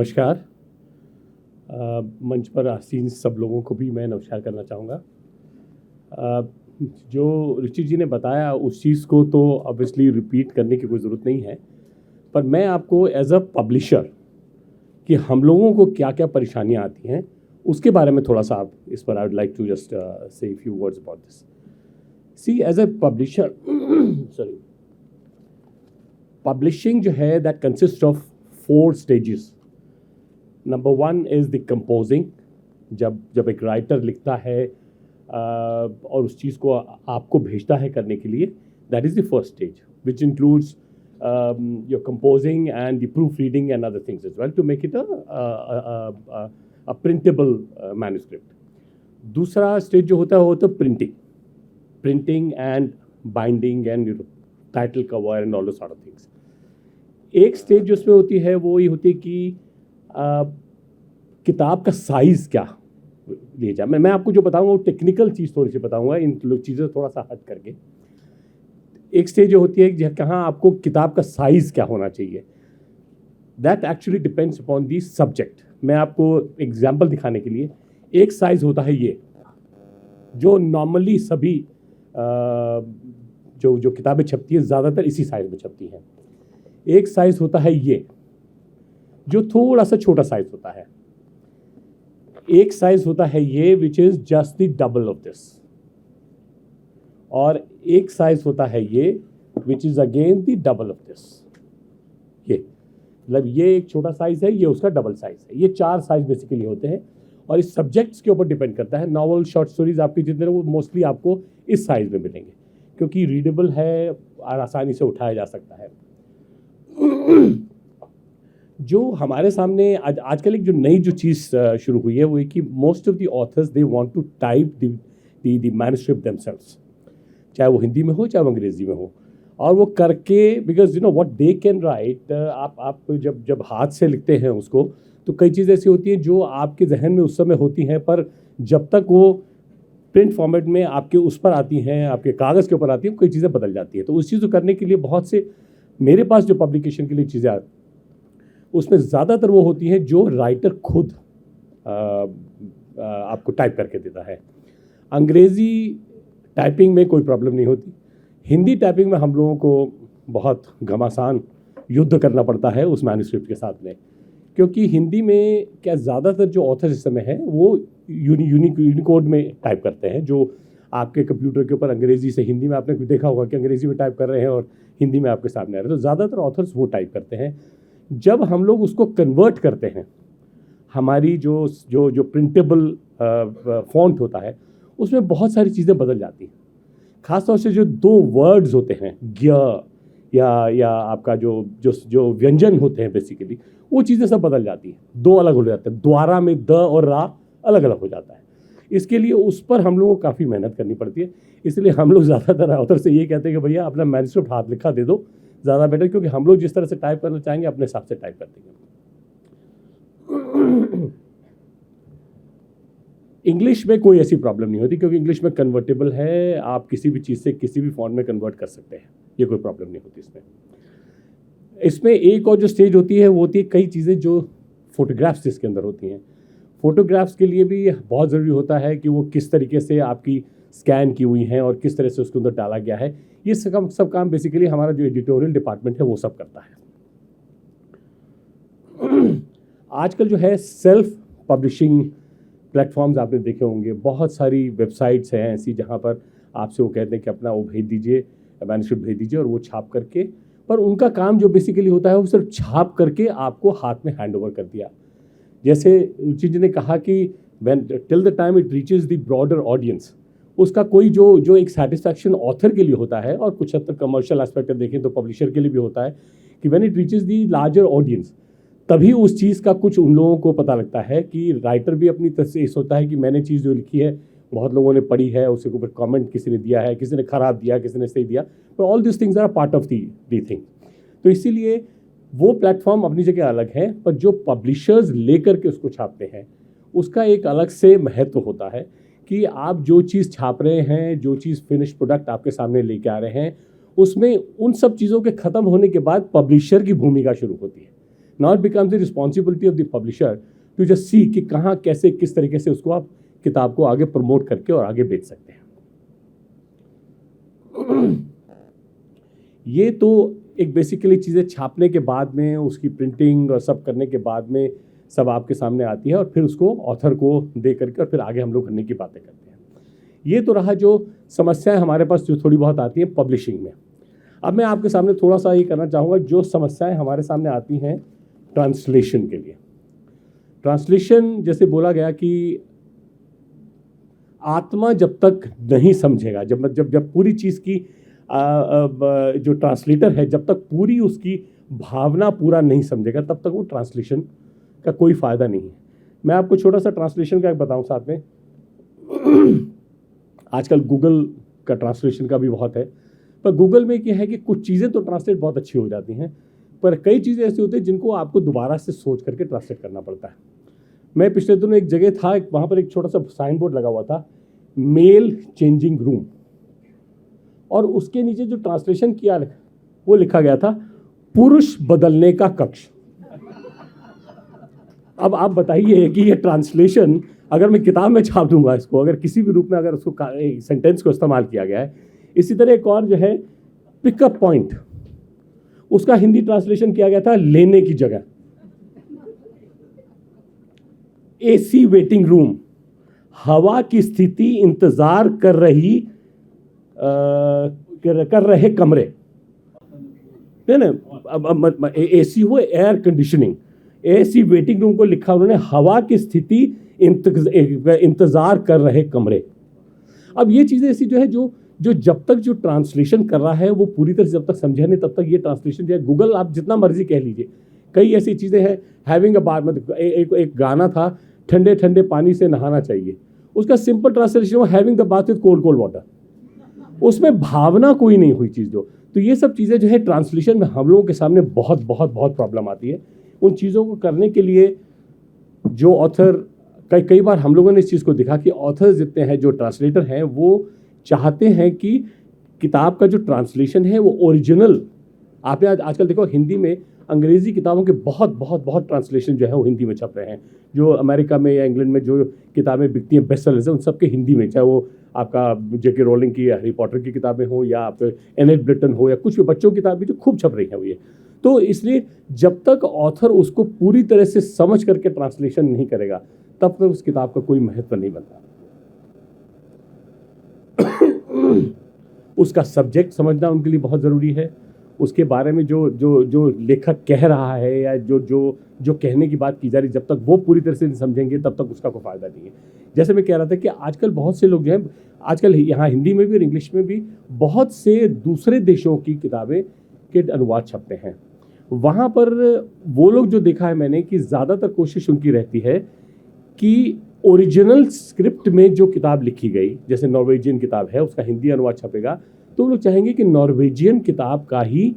नमस्कार। मंच पर आसीन सब लोगों को भी मैं नमस्कार करना चाहूँगा। जो ऋषि जी ने बताया उस चीज़ को तो ऑब्वियसली रिपीट करने की कोई ज़रूरत नहीं है, पर मैं आपको एज अ पब्लिशर कि हम लोगों को क्या क्या परेशानियाँ आती हैं उसके बारे में थोड़ा सा आप इस पर I would like to just say few words about this. See as a publisher sorry, publishing जो है that consist of 4 stages. Number 1 is the composing. जब एक राइटर लिखता है और उस चीज़ को आपको भेजता है करने के लिए, that is the first stage which includes your composing and the proof reading and other things as well to make it a printable manuscript. दूसरा स्टेज जो होता है वो होता है printing and binding and title cover and all sort of things. एक stage जो उसमें होती है वो ये होती है कि किताब का साइज़ क्या ले जाए। मैं आपको जो बताऊंगा वो टेक्निकल चीज़ थोड़ी सी बताऊंगा, इन चीज़ों थोड़ा सा हट करके। एक स्टेज जो होती है कहाँ आपको किताब का साइज़ क्या होना चाहिए, that actually depends upon the subject. मैं आपको एग्जाम्पल दिखाने के लिए, एक साइज़ होता है ये जो नॉर्मली सभी जो किताबें छपती है ज़्यादातर इसी साइज़ में छपती हैं। एक साइज़ होता है ये जो थोड़ा सा छोटा साइज़ होता है। एक साइज़ होता है ये which is just the double of this, और एक साइज़ होता है ये which is again the double of this. ये मतलब ये एक छोटा साइज़ है, ये उसका डबल साइज़ है। ये 4 साइज़ बेसिकली होते हैं और इस सब्जेक्ट्स के ऊपर डिपेंड करता है। नॉवल, शॉर्ट स्टोरीज आपकी जितने वो मोस्टली आपको इस साइज़ में मिलेंगे क्योंकि रीडेबल है और आसानी से उठाया जा सकता है। जो हमारे सामने आजकल एक जो नई जो चीज़ शुरू हुई है वो है कि most of the authors they want to type the manuscript themselves, चाहे वो हिंदी में हो चाहे वो अंग्रेजी में हो, और वो करके because you know what they can write. आप जब हाथ से लिखते हैं उसको तो कई चीज़ें ऐसी होती हैं जो आपके जहन में उस समय होती हैं, पर जब तक वो प्रिंट फॉर्मेट में आपके उस पर आती हैं, आपके कागज़ के ऊपर आती हैं, कई चीज़ें बदल जाती हैं। तो उस चीज़ को करने के लिए बहुत से मेरे पास जो पब्लिकेशन के लिए चीज़ें आती उसमें ज़्यादातर वो होती हैं जो राइटर खुद आपको टाइप करके देता है। अंग्रेज़ी टाइपिंग में कोई प्रॉब्लम नहीं होती, हिंदी टाइपिंग में हम लोगों को बहुत घमासान युद्ध करना पड़ता है उस मैन्युस्क्रिप्ट के साथ में, क्योंकि हिंदी में क्या ज़्यादातर जो ऑथर इस समय है वो यूनिकोड में टाइप करते हैं। जो आपके कंप्यूटर के ऊपर अंग्रेज़ी से हिंदी में आपने देखा होगा कि अंग्रेज़ी में टाइप कर रहे हैं और हिंदी में आपके सामने आ रहे हैं, तो ज़्यादातर ऑथर्स वो टाइप करते हैं। जब हम लोग उसको कन्वर्ट करते हैं, हमारी जो प्रिंटेबल फॉन्ट होता है उसमें बहुत सारी चीज़ें बदल जाती हैं। ख़ासतौर से जो 2 वर्ड्स होते हैं या आपका जो व्यंजन होते हैं बेसिकली, वो चीज़ें सब बदल जाती हैं, 2 अलग हो जाते हैं। द्वारा में द और रा अलग अलग हो जाता है। इसके लिए उस पर हम लोगों को काफ़ी मेहनत करनी पड़ती है। इसलिए हम लोग ज़्यादातर ऑथर से ये कहते हैं कि भैया अपना मैन्युस्क्रिप्ट हाथ लिखा दे दो, ज़्यादा बेटर, क्योंकि हम लोग जिस तरह से टाइप करना चाहेंगे अपने हिसाब से टाइप कर देंगे। इंग्लिश में कोई ऐसी प्रॉब्लम नहीं होती क्योंकि इंग्लिश में कन्वर्टेबल है, आप किसी भी चीज़ से किसी भी फॉन्ट में कन्वर्ट कर सकते हैं, ये कोई प्रॉब्लम नहीं होती इसमें एक और जो स्टेज होती है वो होती है कई चीज़ें जो फोटोग्राफ्स जिसके अंदर होती हैं। फोटोग्राफ्स के लिए भी बहुत ज़रूरी होता है कि वो किस तरीके से आपकी स्कैन की हुई हैं और किस तरह से उसके अंदर डाला गया है। ये सब काम बेसिकली हमारा जो एडिटोरियल डिपार्टमेंट है वो सब करता है। आजकल जो है सेल्फ पब्लिशिंग प्लेटफॉर्म्स आपने देखे होंगे, बहुत सारी वेबसाइट्स हैं ऐसी जहाँ पर आपसे वो कहते हैं कि अपना वो भेज दीजिए, मैन्युस्क्रिप्ट भेज दीजिए और वो छाप करके, पर उनका काम जो बेसिकली होता है वो सिर्फ छाप करके आपको हाथ में हैंड ओवर कर दिया। जैसे रुचि जी ने कहा कि when till the time it reaches the broader audience, उसका कोई जो एक सेटिस्फैक्शन ऑथर के लिए होता है और कुछ हद तक कमर्शियल एस्पेक्ट देखें तो पब्लिशर के लिए भी होता है कि when it reaches the larger audience, तभी उस चीज़ का कुछ उन लोगों को पता लगता है कि राइटर भी अपनी तरफ से इस होता है कि मैंने चीज़ जो लिखी है बहुत लोगों ने पढ़ी है, उसके ऊपर कमेंट किसी ने दिया है, किसी ने ख़राब दिया, किसी ने सही दिया, पर all this things are part of the thing. तो इसीलिए वो प्लेटफॉर्म अपनी जगह अलग है, पर जो पब्लिशर्स लेकर के उसको छापते हैं उसका एक अलग से महत्व होता है कि आप जो चीज़ छाप रहे हैं, जो चीज़ फिनिश प्रोडक्ट आपके सामने लेके आ रहे हैं, उसमें उन सब चीज़ों के ख़त्म होने के बाद पब्लिशर की भूमिका शुरू होती है। Now it becomes the responsibility of the publisher to just see कि कहाँ कैसे किस तरीके से उसको आप किताब को आगे प्रमोट करके और आगे बेच सकते हैं। ये तो एक बेसिकली चीज़ें छापने के बाद में उसकी प्रिंटिंग और सब करने के बाद में सब आपके सामने आती है और फिर उसको ऑथर को दे करके और फिर आगे हम लोग करने की बातें करते हैं। ये तो रहा जो समस्याएं हमारे पास जो थोड़ी बहुत आती हैं पब्लिशिंग में। अब मैं आपके सामने थोड़ा सा ये करना चाहूँगा जो समस्याएं हमारे सामने आती हैं ट्रांसलेशन के लिए। ट्रांसलेशन जैसे बोला गया कि आत्मा जब तक नहीं समझेगा, जब पूरी चीज़ की जो ट्रांसलेटर है जब तक पूरी उसकी भावना पूरा नहीं समझेगा तब तक वो ट्रांसलेशन का कोई फ़ायदा नहीं है। मैं आपको छोटा सा ट्रांसलेशन का एक बताऊं साथ में। आजकल गूगल का ट्रांसलेशन का भी बहुत है, पर गूगल में क्या है कि कुछ चीज़ें तो ट्रांसलेट बहुत अच्छी हो जाती हैं, पर कई चीज़ें ऐसी होती हैं जिनको आपको दोबारा से सोच करके ट्रांसलेट करना पड़ता है। मैं पिछले दिनों एक जगह था, वहाँ पर एक छोटा सा साइन बोर्ड लगा हुआ था, मेल चेंजिंग रूम, और उसके नीचे जो ट्रांसलेशन किया वो लिखा गया था पुरुष बदलने का कक्ष। अब आप बताइए कि ये ट्रांसलेशन अगर मैं किताब में छाप दूंगा इसको, अगर किसी भी रूप में अगर उसको सेंटेंस को इस्तेमाल किया गया है। इसी तरह एक और जो है पिकअप पॉइंट, उसका हिंदी ट्रांसलेशन किया गया था लेने की जगह। एसी वेटिंग रूम, हवा की स्थिति इंतजार कर रहे कमरे, नहीं ना, एसी हुआ air conditioning, AC waiting room को लिखा उन्होंने हवा की स्थिति इंतजार कर रहे कमरे। अब ये चीज़ें ऐसी जो है जो जब तक जो ट्रांसलेशन कर रहा है वो पूरी तरह से जब तक समझे नहीं तब तक ये ट्रांसलेशन जो है, गूगल आप जितना मर्जी कह लीजिए, कई ऐसी चीज़ें हैं। हैविंग अ बाथ, मतलब एक गाना था ठंडे ठंडे पानी से नहाना चाहिए, उसका सिंपल ट्रांसलेशन हुआ having the bath with cold cold water. उसमें भावना कोई नहीं हुई चीज़ जो। तो ये सब चीज़ें जो है ट्रांसलेशन में हम लोगों के सामने बहुत बहुत बहुत प्रॉब्लम आती है। उन चीज़ों को करने के लिए जो ऑथर, कई बार हम लोगों ने इस चीज़ को देखा कि ऑथर्स जितने हैं, जो ट्रांसलेटर हैं, वो चाहते हैं कि किताब का जो ट्रांसलेशन है वो ओरिजिनल। आपने आजकल देखो हिंदी में अंग्रेज़ी किताबों के बहुत बहुत बहुत ट्रांसलेशन जो है वो हिंदी में छप रहे हैं। जो अमेरिका में या इंग्लैंड में जो किताबें बिकती हैं बेस्ट सेलर्स हैं, उन सबके हिंदी में, चाहे वो आपका जेके रोलिंग की हैरी पॉटर की किताबें हो या आप एनेट ब्लिटन हो या कुछ भी बच्चों की किताबें जो खूब छप रही हैं वो ये। तो इसलिए जब तक ऑथर उसको पूरी तरह से समझ करके ट्रांसलेशन नहीं करेगा तब तक उस किताब का कोई महत्व नहीं बनता। उसका सब्जेक्ट समझना उनके लिए बहुत ज़रूरी है। उसके बारे में जो लेखक कह रहा है या जो कहने की बात की जा रही, जब तक वो पूरी तरह से नहीं समझेंगे तब तक उसका कोई फ़ायदा नहीं है। जैसे मैं कह रहा था कि आजकल बहुत से लोग जो हैं, आजकल यहाँ हिंदी में भी और इंग्लिश में भी बहुत से दूसरे देशों की किताबें के अनुवाद छपते हैं। वहाँ पर वो लोग जो देखा है मैंने कि ज़्यादातर कोशिश उनकी रहती है कि ओरिजिनल स्क्रिप्ट में जो किताब लिखी गई, जैसे नॉर्वेजियन किताब है उसका हिंदी अनुवाद छपेगा, तो वो लोग चाहेंगे कि नॉर्वेजियन किताब का ही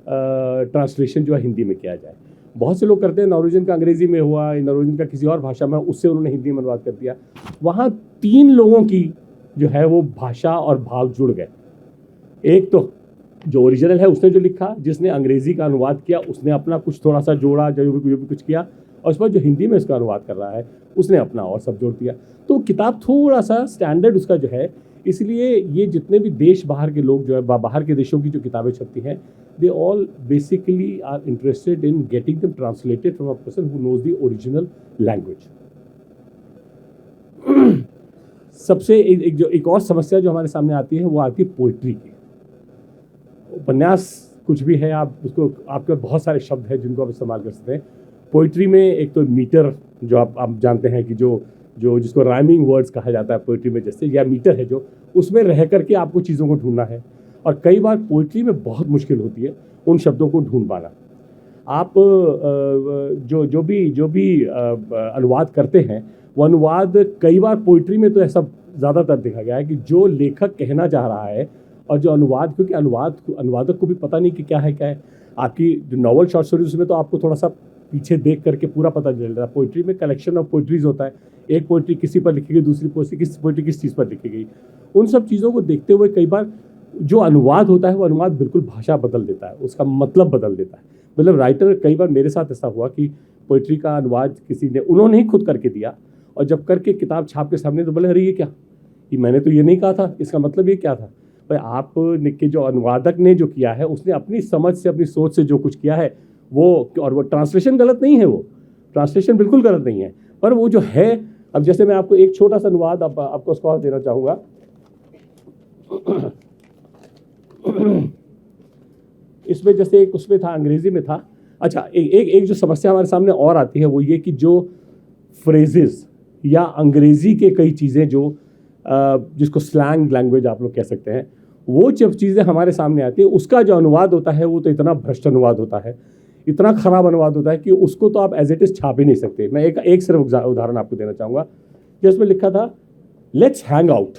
ट्रांसलेशन जो है हिंदी में किया जाए। बहुत से लोग करते हैं नॉर्वेजियन का अंग्रेज़ी में हुआ, नॉर्वेजियन का किसी और भाषा में, उससे उन्होंने हिंदी में अनुवाद कर दिया। वहाँ 3 लोगों की जो है वो भाषा और भाव जुड़ गए। एक तो जो ओरिजिनल है उसने जो लिखा, जिसने अंग्रेज़ी का अनुवाद किया उसने अपना कुछ थोड़ा सा जोड़ा, जो भी कुछ किया, और उस पर जो हिंदी में इसका अनुवाद कर रहा है उसने अपना और सब जोड़ दिया। तो किताब थोड़ा सा स्टैंडर्ड उसका जो है, इसलिए ये जितने भी देश बाहर के लोग जो है, बाहर के देशों की जो किताबें छपती हैं, they all basically are interested in getting them translated from a person who knows the original language. सबसे एक और समस्या जो हमारे सामने आती है वो आती है पोइट्री की। उपन्यास कुछ भी है, आप उसको, आपके बहुत सारे शब्द हैं जिनको आप इस्तेमाल कर सकते हैं। पोइट्री में एक तो मीटर जो आप जानते हैं कि जो जिसको राइमिंग वर्ड्स कहा जाता है पोइट्री में, जैसे, या मीटर है जो उसमें रह करके आपको चीज़ों को ढूंढना है। और कई बार पोइट्री में बहुत मुश्किल होती है उन शब्दों को ढूंढ पाना। आप जो भी अनुवाद करते हैं वो अनुवाद कई बार पोइट्री में तो ऐसा ज़्यादातर देखा गया है कि जो लेखक कहना चाह रहा है और जो अनुवाद, क्योंकि अनुवादक को भी पता नहीं कि क्या है। आपकी जो नॉवल शॉर्ट स्टोरीज उसमें तो आपको थोड़ा सा पीछे देख करके पूरा पता चल रहा है। पोइट्री में कलेक्शन ऑफ पोइट्रीज होता है, एक पोइट्री किसी पर लिखी गई, दूसरी पोइट्री किस चीज़ पर लिखी गई। उन सब चीज़ों को देखते हुए कई बार जो अनुवाद होता है वो अनुवाद बिल्कुल भाषा बदल देता है, उसका मतलब बदल देता है। मतलब राइटर, कई बार मेरे साथ ऐसा हुआ कि पोइट्री का अनुवाद किसी ने, उन्होंने ही खुद करके दिया, और जब करके किताब छाप के सामने तो बोले अरे ये क्या, ये मैंने तो ये नहीं कहा था, इसका मतलब ये क्या था। भाई आपने के जो अनुवादक ने जो किया है उसने अपनी समझ से, अपनी सोच से जो कुछ किया है वो, और वो ट्रांसलेशन गलत नहीं है, वो ट्रांसलेशन बिल्कुल गलत नहीं है, पर वो जो है, अब जैसे मैं आपको एक छोटा सा अनुवाद आपको उसका देना चाहूँगा। इसमें जैसे एक उसमें था, अंग्रेजी में था। अच्छा, एक जो समस्या हमारे सामने और आती है वो ये कि जो फ्रेजेस या अंग्रेजी के कई चीज़ें जो जिसको स्लैंग लैंग्वेज आप लोग कह सकते हैं, वो जब चीज़ें हमारे सामने आती है उसका जो अनुवाद होता है वो तो इतना भ्रष्ट अनुवाद होता है, इतना खराब अनुवाद होता है कि उसको तो आप एज इट इज़ छाप ही नहीं सकते। मैं एक सिर्फ उदाहरण आपको देना चाहूँगा, जिसमें लिखा था लेट्स हैंग आउट,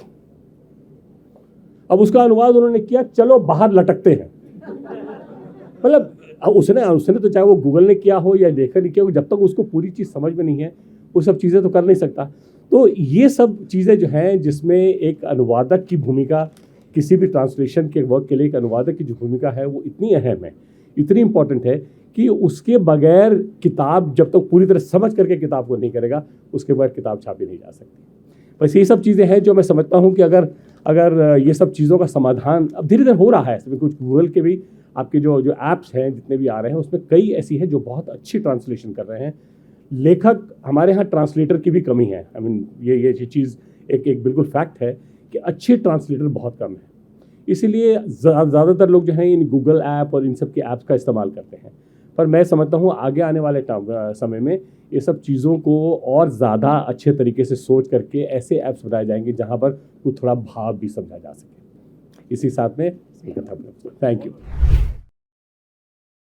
अब उसका अनुवाद उन्होंने किया चलो बाहर लटकते हैं। मतलब उसने तो चाहे वो गूगल ने किया हो या देखा नहीं किया हो, जब तक उसको पूरी चीज़ समझ में नहीं है वो सब चीज़ें तो कर नहीं सकता। तो ये सब चीज़ें जो हैं जिसमें एक अनुवादक की भूमिका, किसी भी ट्रांसलेशन के वर्क के लिए एक अनुवादक की जो भूमिका है वो इतनी अहम है, इतनी इंपॉर्टेंट है कि उसके बगैर किताब जब तक पूरी तरह समझ करके किताब को नहीं करेगा, उसके बगैर किताब छापी नहीं जा सकती। बस ये सब चीज़ें हैं जो मैं समझता हूँ कि अगर ये सब चीज़ों का समाधान अब धीरे धीरे हो रहा है, इसमें कुछ गूगल के भी आपके जो ऐप्स हैं जितने भी आ रहे हैं उसमें कई ऐसी हैं जो बहुत अच्छी ट्रांसलेशन कर रहे हैं। लेखक, हमारे यहाँ ट्रांसलेटर की भी कमी है। आई मीन ये चीज़ एक बिल्कुल फैक्ट है कि अच्छे ट्रांसलेटर बहुत कम है, इसीलिए ज़्यादातर लोग जो हैं इन गूगल ऐप और इन सब के ऐप्स का इस्तेमाल करते हैं। पर मैं समझता हूँ आगे आने वाले समय में ये सब चीज़ों को और ज़्यादा अच्छे तरीके से सोच करके ऐसे ऐप्स बनाए जाएंगे जहाँ पर कुछ थोड़ा भाव भी समझा जा सके। इसी साथ में थैंक यू।